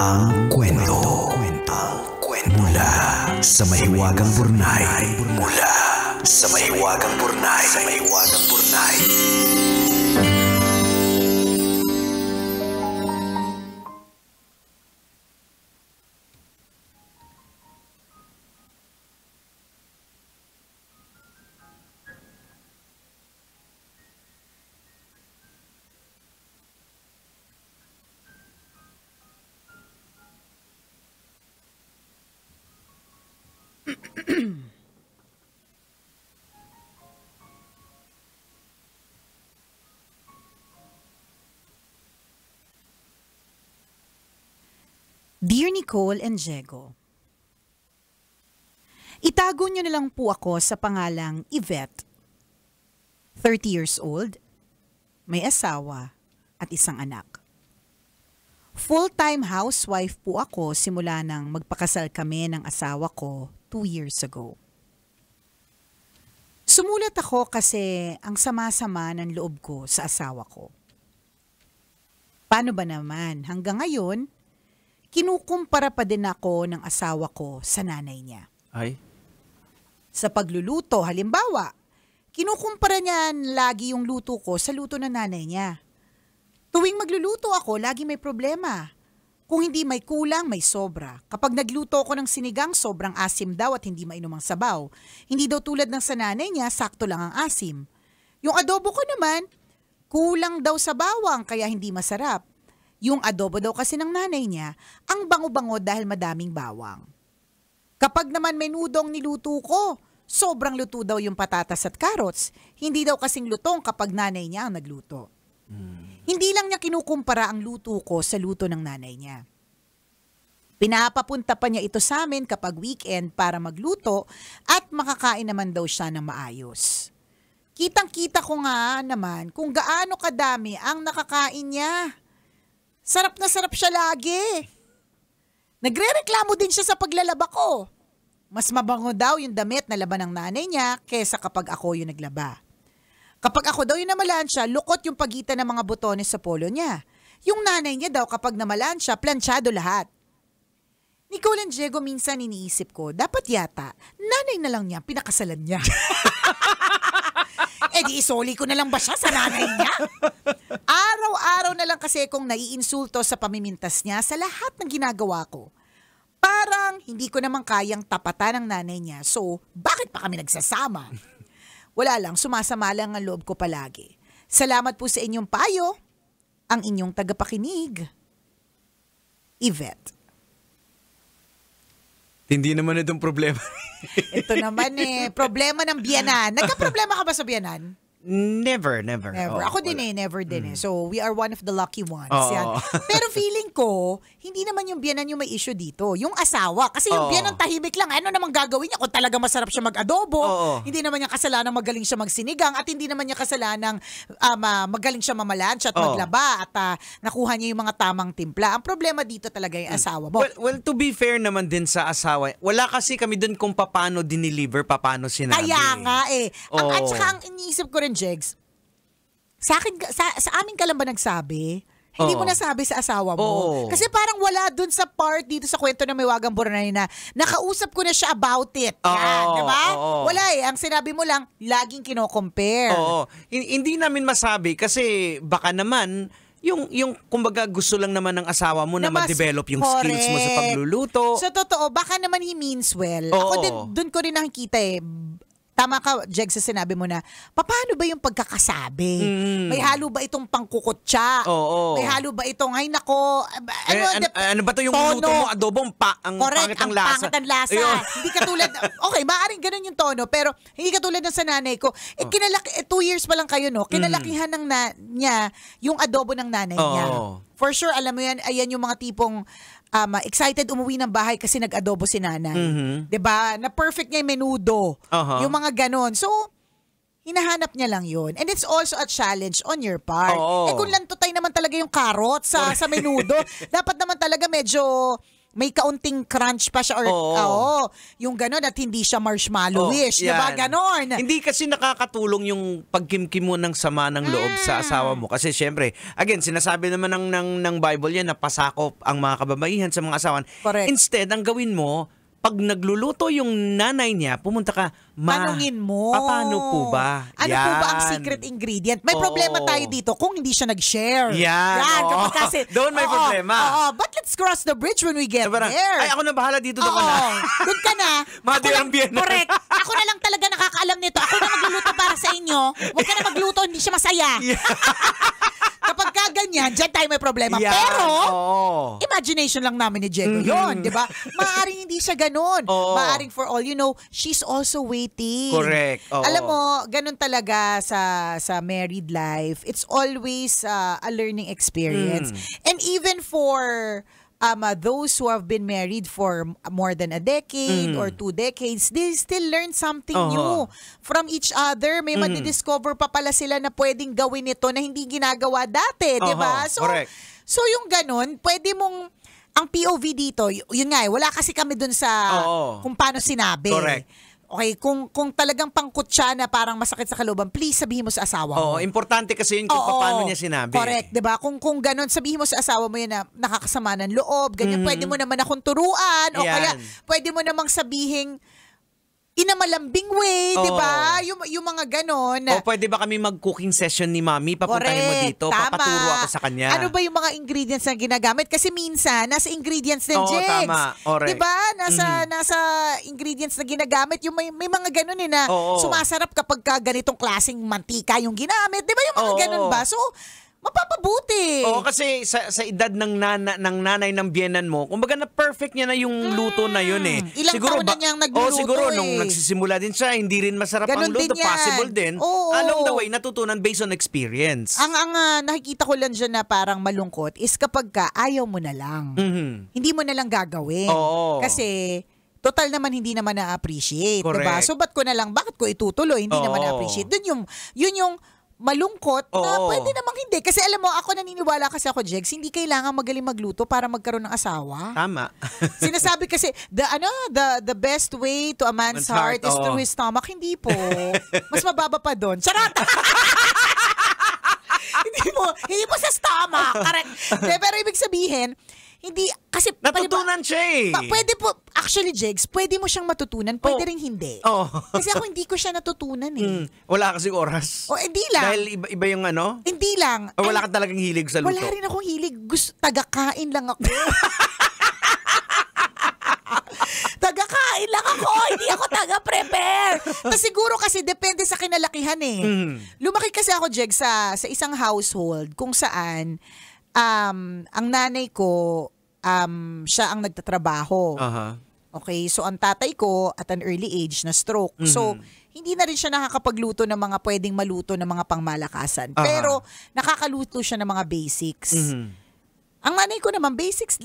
Ang kwento. Mula sa mahiwagang Burnay. Mula sa mahiwagang Burnay. Dear Nicole and Diego, itago niyo na lang po ako sa pangalang Yvette. 30 years old, may asawa at isang anak. Full-time housewife po ako simula nang magpakasal kami ng asawa ko 2 years ago. Sumulat ako kasi ang sama-sama ng loob ko sa asawa ko. Paano ba naman hanggang ngayon, kinukumpara pa din ako ng asawa ko sa nanay niya. Ay? Sa pagluluto, halimbawa, kinukumpara niya lagi yung luto ko sa luto ng nanay niya. Tuwing magluluto ako, lagi may problema. Kung hindi may kulang, may sobra. Kapag nagluto ako ng sinigang, sobrang asim daw at hindi mainom ang sabaw. Hindi daw tulad ng sa nanay niya, sakto lang ang asim. Yung adobo ko naman, kulang daw sa bawang kaya hindi masarap. Yung adobo daw kasi ng nanay niya, ang bango-bango dahil madaming bawang. Kapag naman menudong niluto ko, sobrang luto daw yung patatas at carrots. Hindi daw kasing lutong kapag nanay niya ang nagluto. Hindi lang niya kinukumpara ang luto ko sa luto ng nanay niya. Pinapapunta pa niya ito sa amin kapag weekend para magluto at makakain naman daw siya ng maayos. Kitang-kita ko nga naman kung gaano kadami ang nakakain niya. Sarap na sarap siya lagi. Nagre-reklamo din siya sa paglalaba ko. Mas mabango daw yung damit na laban ng nanay niya kesa kapag ako yung naglaba. Kapag ako daw yung namalansya, lukot yung pagitan ng mga botones sa polo niya. Yung nanay niya daw kapag namalansya, planchado lahat. Nicole and Diego, minsan iniisip ko, dapat yata, nanay na lang niya, pinakasalan niya. Di isoli ko na lang ba siya sa nanay niya? Araw-araw na lang kasi kung naiinsulto sa pamimintas niya sa lahat ng ginagawa ko. Parang hindi ko naman kayang tapatan ng nanay niya, so bakit pa kami nagsasama? Wala lang, sumasama lang ang loob ko palagi. Salamat po sa inyong payo, ang inyong tagapakinig, Yvette. Hindi naman itong problema. Ito naman problema ng biyanan. Nagka-problema ka ba sa biyanan? Never. Ako din never din So, we are one of the lucky ones. Oo. Yan. Pero feeling ko, hindi naman yung biyanan yung may issue dito. Yung asawa. Kasi yung biyanan tahimik lang. Ano namang gagawin niya kung talaga masarap siya mag-adobo? Hindi naman niya kasalanan magaling siya magsinigang at hindi naman niya kasalanan magaling siya mamalansya at maglaba at nakuha niya yung mga tamang timpla. Ang problema dito talaga yung asawa mo. Well, to be fair naman din sa asawa, wala kasi kami dun kung paano dineliver, paano sinabi. Kaya nga At saka ang iniisip ko rin, Jegs, sa amin ka lang ba nagsabi? Hindi mo nasabi sa asawa mo. Kasi parang wala dun sa part dito sa kwento ng Mahiwagang Burnay na nakausap ko na siya about it. Yan, di ba? Wala Ang sinabi mo lang, laging kino-compare. Hindi namin masabi kasi baka naman yung kumbaga gusto lang naman ng asawa mo na ma-develop yung skills mo sa pagluluto. So totoo, baka naman he means well. Ako din, dun ko rin nakikita Tama ka, Jeg, sa sinabi mo na, paano ba yung pagkakasabi? May halo ba itong pangkukutsa? May halo ba itong, ay nako, ano ba to yung luto mo, adobong ang pangit ang lasa? Correct, ang pangit ang lasa. Hindi katulad, okay, maaaring ganun yung tono, pero hindi katulad ng sa nanay ko. 2 years pa lang kayo, no? Kinalakihan ng niya yung adobo ng nanay niya. For sure, alam mo yan, ayan yung mga tipong excited umuwi ng bahay kasi nag-adobo si nanay. 'Di ba? Na perfect niya yung menudo. Yung mga ganon. So, hinahanap niya lang yun. And it's also a challenge on your part. Kung lantutay naman talaga yung carrot sa menudo, dapat naman talaga medyo may kaunting crunch pa siya or yung gano'n at hindi siya marshmallow-ish, di ba? Ganon. Hindi kasi nakakatulong yung pagkimkim mo ng sama ng loob sa asawa mo. Kasi syempre, again, sinasabi naman ng Bible yan na pasakop ang mga kababaihan sa mga asawan. Correct. Instead, ang gawin mo, pag nagluluto yung nanay niya, pumunta ka, tanungin mo. Paano po ba? Ano po ba ang secret ingredient? May problema tayo dito kung hindi siya nag-share. Yan. Kasi, doon may problema. But let's cross the bridge when we get Parang, there. ay, ako na bahala dito. Doon ka na. Doon ka na. Correct. Ako na lang talaga nakakaalam nito. Ako na magluluto para sa inyo. Huwag ka na magluto, hindi siya masaya. Kapag ka ganyan, dyan tayo may problema. Pero, imagination lang namin ni Diego yun, di ba? Maaaring hindi siya ganun. Maaaring for all you know, she's also waiting. Correct. Alam mo, ganun talaga sa married life. It's always a learning experience. And even for those who have been married for more than a decade or 2 decades, they still learn something new from each other. May madidiscover pa pala sila na pwedeng gawin ito na hindi ginagawa dati, di ba? So yung ganun, pwede mong, ang POV dito, yun nga wala kasi kami dun sa kung paano sinabi. Correct. Okay, kung talagang pangkutsa na parang masakit sa kalooban, please sabihin mo sa asawa mo. Importante kasi yun kung paano niya sinabi. Correct, 'di ba? Kung ganun, sabihin mo sa asawa mo yan na nakakasama ng loob, ganyan, pwede mo naman akong turuan o kaya pwede mo namang sabihin in a malambing way, 'di ba? Yung mga ganon. O pwede ba kami mag-cooking session ni Mami? Papuntahin mo dito, papaturo ako sa kanya. Ano ba yung mga ingredients na ginagamit? Kasi minsan nasa ingredients din, Jegs. Tama. 'Di ba? Nasa ingredients na ginagamit, yung may mga ganon na sumasarap kapag ganitong klaseng mantika yung ginamit. 'Di ba yung mga ganon ba? So mapapabuti. Kasi sa edad ng nanay ng biyenan mo, kumbaga na perfect niya na yung luto na yun eh. Ilang taon na niyang nagluluto siguro nung nagsisimula din siya, hindi rin masarap ganun ang luto. Possible din. Along the way, natutunan based on experience. Ang nakikita ko lang dyan na parang malungkot is kapag ayaw mo na lang. Hindi mo na lang gagawin. Kasi total naman hindi naman na-appreciate. Diba? So bakit ko itutuloy? Hindi naman na-appreciate. Yun yung malungkot na pwede namang hindi. Kasi alam mo, ako naniniwala kasi ako, Jegs, hindi kailangan magaling magluto para magkaroon ng asawa. Tama. Sinasabi kasi, the best way to a man's heart is through his stomach. Hindi po. Mas mababa pa doon. Charot! hindi mo sa stomach. Correct. Pero ibig sabihin, hindi, kasi natutunan siya eh. Pwede po, actually, Jegs, pwede mo siyang matutunan, pwede rin hindi. Kasi ako hindi ko siya natutunan eh. Wala kasi oras. Hindi lang. Dahil iba yung ano? Hindi lang. O wala ka talagang hilig sa luto? Wala rin akong hilig. Tagakain lang ako. Tagakain lang ako. Hindi ako taga-prepare. Tapos siguro kasi depende sa kinalakihan eh. Lumaki kasi ako, Jegs, sa isang household kung saan ang nanay ko, siya ang nagtatrabaho. Okay, so ang tatay ko at an early age na stroke. So, hindi na rin siya nakakapagluto ng mga pwedeng maluto ng mga pangmalakasan. Pero, nakakaluto siya ng mga basics. Ang nanay ko naman, basics,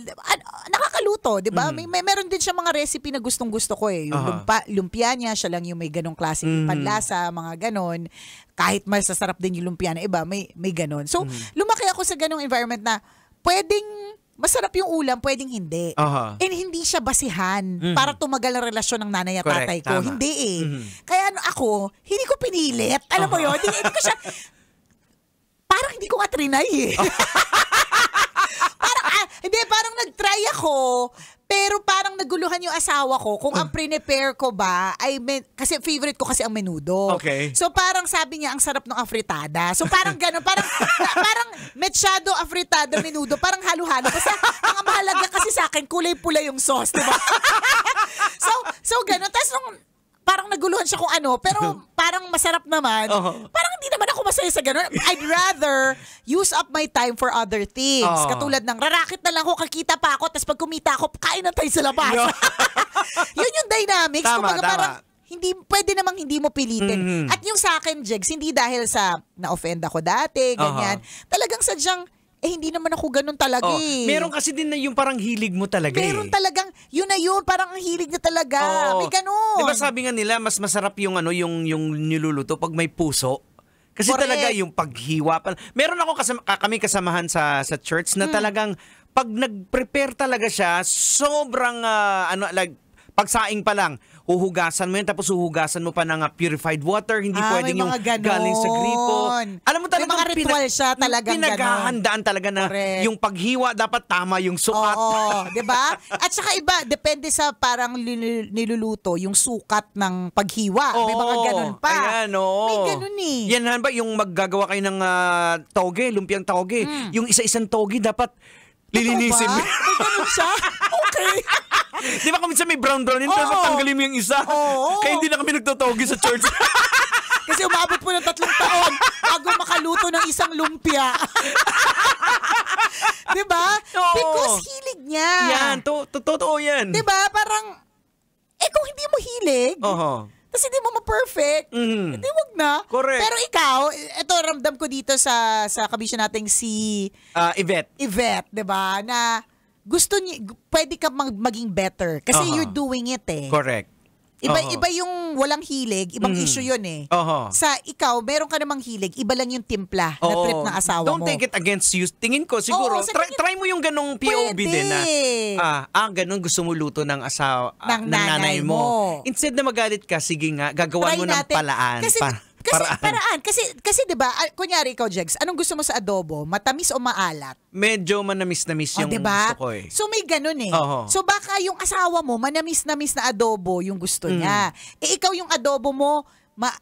nakakaluto, di ba? Meron din siya mga recipe na gustong-gusto ko eh. Yung lumpia niya, siya lang yung may ganong klaseng panlasa, mga ganon. Kahit masasarap din yung lumpia na iba, may ganon. So, lumaki ako sa ganong environment na pwedeng masarap yung ulam, pwedeng hindi. And hindi siya basihan para tumagal ang relasyon ng nanay at tatay ko. Tama. Hindi eh. Kaya ako, hindi ko pinilit. Alam mo yun? Hindi ko siya, parang hindi ko nga trinay eh. Parang nag-try ako, pero parang naguluhan yung asawa ko kung ang prepare ko ba ay kasi favorite ko kasi ang menudo. Okay. So parang sabi niya ang sarap ng afritada. So parang gano'n, parang mechado afritada menudo, parang halo-halo. Basta ang mahalaga kasi sa akin kulay pula yung sauce, diba? so gano'n. Tapos nung parang naguluhan siya kung ano, pero parang masarap naman. Parang hindi naman ako masaya sa ganun. I'd rather use up my time for other things. Katulad ng rarakit na lang ako, kakita pa ako, tapos pag kumita ako, kain na tayo sa labas. Yun yung dynamics. Tama. Parang hindi, pwede namang hindi mo pilitin. At yung sa akin, Jegs, hindi dahil sa na-offend ako dati, ganyan. Talagang sadyang, hindi naman ako ganun talaga eh. Meron kasi din na yung parang hilig mo talaga Meron talagang, yun na yun, parang ang hilig na talaga. May ganun. Diba sabi nga nila, mas masarap yung yung niluluto pag may puso. Kasi talaga yung paghiwa. Meron ako kami kasamahan sa church na talagang pag nag-prepare talaga siya, sobrang pagsaing pa lang, huhugasan mo yun, tapos huhugasan mo pa ng purified water, hindi pwedeng may yung mga ganon. galing sa gripo. Alam mo talaga, May mga ritual siya talagang pinaghahandaan talaga na Correct. yung paghiwa, dapat tama yung sukat. Oo, 'di ba? At saka iba, depende sa parang niluluto, yung sukat ng paghiwa. May mga ganun pa. Ayan, oo. May ganun eh. Yan ba, yung maggagawa kayo ng toge, lumpiang toge, yung isa-isang toge dapat lilinisin mo. May ganun siya? Okay. Di ba kung minsan may brown-brown yun, pero tanggalin mo yung isa. Kaya hindi na kami nagtotogi sa church. Kasi umabot po ng 3 taon bago makaluto ng isang lumpia. Di ba? Oo. Because hilig niya. Yan, totoo yan. Di ba? Parang, kung hindi mo hilig, tapos hindi mo ma-perfect, hindi wag na. Correct. Pero ikaw, ito ramdam ko dito sa kabisya nating si Yvette, 'di ba? Na gusto niya, pwede ka maging better kasi you're doing it eh. correct. Iba yung walang hilig, ibang issue yun eh. Sa ikaw, meron ka namang hilig, iba lang yung timpla na trip ng asawa Don't mo. take it against you. Tingin ko, siguro, try mo yung ganong POV Pwede. din na, ganon gusto mo luto ng asawa, Ng ng nanay mo. mo. Instead na magalit ka, sige nga, gagawan Try mo ng natin. paraan. Paraan. Kasi 'di ba, kunyari ikaw, Jegs, anong gusto mo sa adobo? Matamis o maalat? Medyo manamis-namis yung diba? gusto ko eh. So may ganun eh. Oo. So baka yung asawa mo, manamis-namis na adobo yung gusto niya. Ikaw yung adobo mo,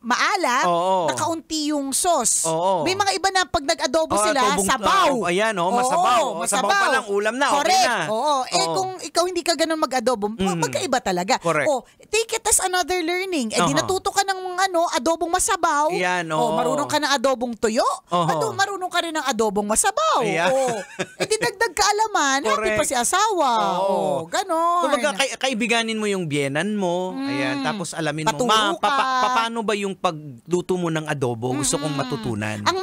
maalat, Oo. nakaunti yung sauce. Oo. May mga iba na pag nag-adobo sila, sabaw. Ayan, masabaw. Masabaw pa lang, ulam na, okay Correct. na. Oo. Kung ikaw hindi ka ganun mag-adobo, magkaiba talaga. Correct. Take it as another learning. Di natuto ka ng adobong masabaw. Ayan, oo. Marunong ka ng adobong tuyo. Marunong ka rin ng adobong masabaw. Ayan. Di dagdag kaalaman. Happy Correct. pa si asawa. Oo. Ganon. Kumbaga, kaibiganin mo yung biyenan mo. Ayan, tapos alamin mo, Paturo ka. paano ba yung pagluto mo ng adobo? Gusto kong matutunan. Ang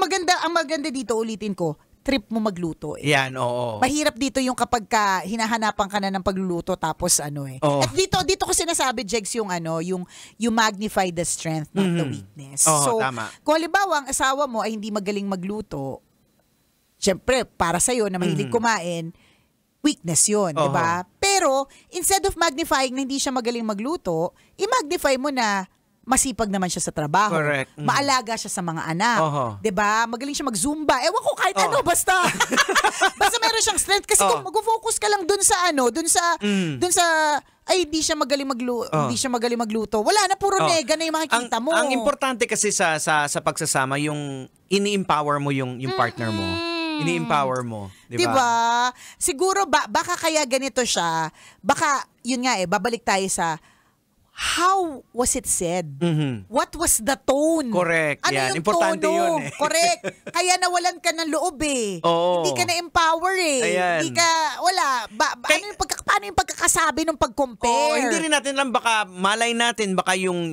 maganda dito, ulitin ko, trip mo magluto eh. Yan, oo. Mahirap dito yung kapag hinahanapan ka na ng pagluluto tapos Oo. At dito ko sinasabi, Jegs, yung you magnify the strength, not the weakness. Oo, So, tama. kung halimbawa ang asawa mo ay hindi magaling magluto, syempre, para sa'yo na mahilig kumain, weakness yun, di ba? Pero, instead of magnifying na hindi siya magaling magluto, i-magnify mo na masipag naman siya sa trabaho. Correct. Maalaga siya sa mga anak. 'Di ba? Magaling siya mag-zumba. Ewan ko kahit ano basta. Basta meron siyang strength kasi kung mag-focus ka lang dun sa hindi siya magaling magluto. Wala na, puro nega na yung makikita mo. Ang importante kasi sa pagsasama, yung ini-empower mo yung partner mo. Ini-empower mo, 'di ba? Diba? Siguro baka kaya ganito siya. Baka yun nga babalik tayo sa how was it said? What was the tone? Correct. Ano yan. yung Importante tono? yun eh. Correct. Kaya nawalan ka ng loob eh. Oo. Hindi ka na-empower eh. Ayan. Hindi ka, wala. Paano yung pagkakasabi ng pag-compare? Hindi rin natin lang, baka malay natin, baka yung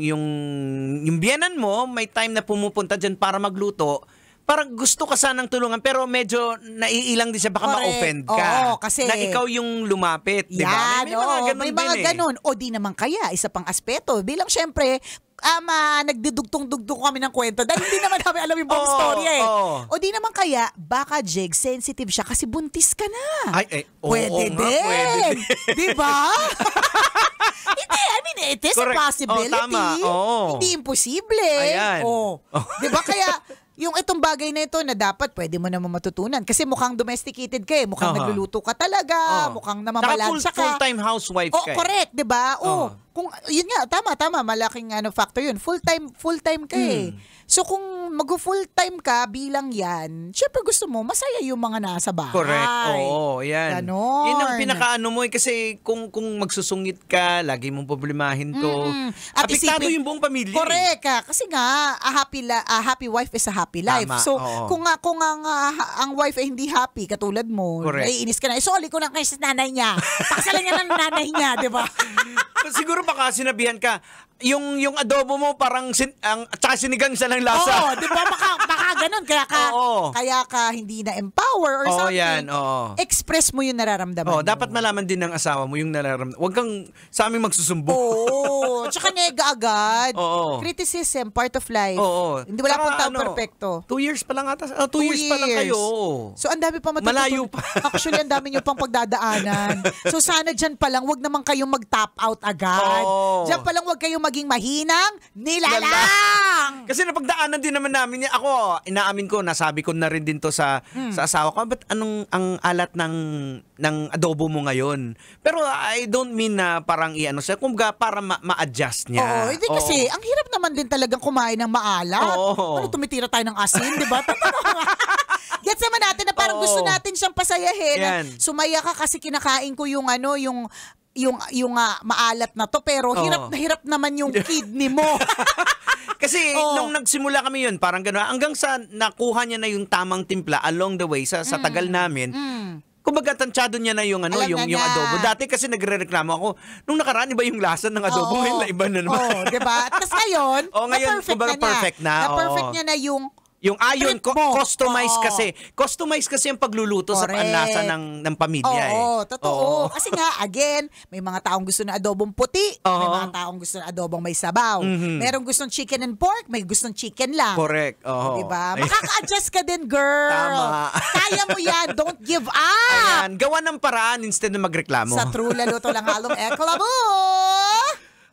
biyenan mo, may time na pumupunta dyan para magluto, parang gusto ka sanang tulungan pero medyo naiilang din siya, baka Correct. ma-offend ka. Oo, kasi na ikaw yung lumapit, di ba? May mga ganun may din mga eh. ganun. O di naman kaya, isa pang aspeto. Bilang syempre, nagdudugtong-dugtong kami ng kwento dahil hindi naman namin alam yung buong storya eh. O di naman kaya, baka Jeg, sensitive siya kasi buntis ka na. Pwede din. Di ba? Hindi, I mean, it is Correct. a possibility. Tama. Hindi imposible. Ayan. Di ba kaya, yung itong bagay na ito na dapat pwede mo naman matutunan kasi mukhang domesticated ka eh, mukhang nagluluto ka talaga, mukhang namamalansya ka. Full-time housewife ka eh. Correct, 'di ba? Kung yun nga, tama, malaking factor yun. Full-time ka eh. So kung mag-full-time ka bilang yan, syempre gusto mo masaya yung mga nasa bahay. Correct. Oo, yan. Ganon. Yun ang pinakaano mo eh, kasi kung magsusungit ka, lagi mong problemahin to. At Apektado yung buong pamilya. Correct. Kasi nga, a happy wife is a happy life. Tama, So, oo. kung ang wife ay hindi happy, katulad mo, Correct. naiinis ka na, isoli ko na kayo sa nanay niya. Pakasalan niya ng nanay niya, di ba? Siguro baka sinabihan ka, yung adobo mo parang tsaka sinigang siya ng lasa. Oo, di ba? Baka ganun. Kaya ka hindi na-empower or Oo, something. yan. Oo. Express mo yung nararamdaman mo. Dapat malaman din ng asawa mo yung nararamdaman. Huwag kang sa aming magsusumbong. Oo. Tsaka nega agad. Oo. Criticism, part of life. Oo. Hindi wala Tsaka pong tao perfecto. 2 years pa lang ata. 2 years pa lang kayo. So, ang dami pa matututunan. Malayo pa. Actually, ang dami nyo pang pagdadaanan. So, sana dyan pa lang, wag naman kayong mag-tap out agad. Oo. Dyan pa lang, wag kayong maging mahinang nilalang. Kasi napagdaanan din naman namin niya. Ako, inaamin ko, nasabi ko na rin din to sa asawa ko. Ba't anong ang alat ng adobo mo ngayon? Pero I don't mean na parang siya. Kumbaga, para ma-adjust niya. Oo, hindi kasi, ang hirap naman din talagang kumain ng maalat. Oo. Ano, tumitira tayo ng asin, di ba? Gets naman natin na parang gusto natin siyang pasayahin. Yan. Sumaya ka kasi kinakain ko yung maalat na to, pero hirap na hirap naman yung kidney mo. Kasi nung nagsimula kami yun, parang gano'n, hanggang sa nakuha niya na yung tamang timpla along the way sa tagal namin. Kumbaga, tansyado niya na yung adobo. Dati kasi nagrereklamo ako, nung nakaraan iba yung lasa ng adobo, ngayon iba na naman. Oo, diba? Tapos ngayon, perfect na. Na-perfect niya na yung ayon, trip mo. customize kasi. Customize kasi ang pagluluto sa panlasa ng pamilya. Oo, totoo. Kasi nga, again, may mga taong gusto ng adobong puti, may mga taong gusto ng adobong may sabaw. Merong gustong chicken and pork, may gustong chicken lang. Correct. Oo. Diba? Makaka-adjust ka din, girl. Tama. Kaya mo yan. Don't give up. Ayan, gawa ng paraan instead na magreklamo. Sa True Laluto lang halong eklabo.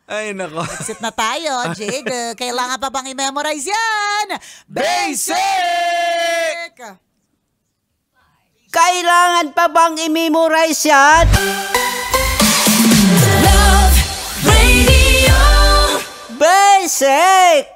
Ay, nako. Exit na tayo, Jade. Kailangan pa bang i-memorize yan? Basic! Kailangan pa bang i-memorize yan? Love Radio. Basic!